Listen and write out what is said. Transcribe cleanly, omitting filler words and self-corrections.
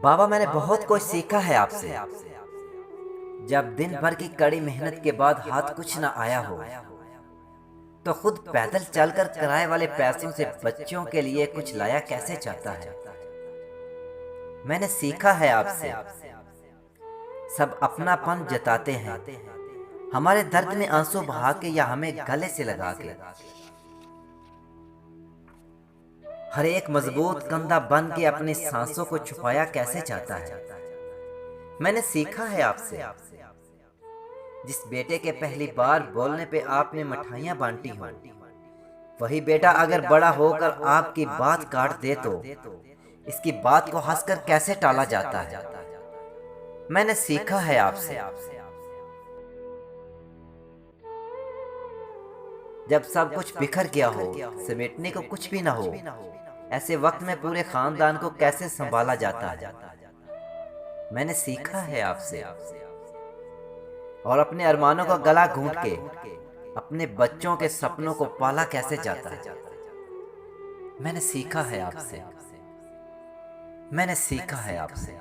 बाबा, मैंने बहुत कुछ सीखा है आपसे। जब दिन भर की कड़ी मेहनत के बाद हाथ कुछ न आया हो, तो खुद पैदल चलकर किराए वाले पैसों से बच्चों के लिए कुछ लाया कैसे चाहता है। मैंने सीखा है आपसे, सब अपनापन जताते हैं, हमारे दर्द में आंसू बहा के या हमें गले से लगा के। हर एक मजबूत कंधा बन के अपनी सांसों को छुपाया कैसे चाहता है। मैंने सीखा है आपसे, जिस बेटे के पहली बार बोलने पे आपने मिठाइयां बांटी हो, वही बेटा अगर बड़ा होकर आपकी बात काट दे तो इसकी बात को हंसकर कैसे टाला जाता है। मैंने सीखा है आपसे, जब सब कुछ बिखर गया हो, समेटने को कुछ भी ना हो, ऐसे वक्त में पूरे खानदान को कैसे संभाला जाता है। मैंने सीखा है आपसे, और अपने अरमानों का गला घूंट के अपने बच्चों के सपनों को पाला कैसे जाता है। मैंने सीखा है आपसे, मैंने सीखा है आपसे।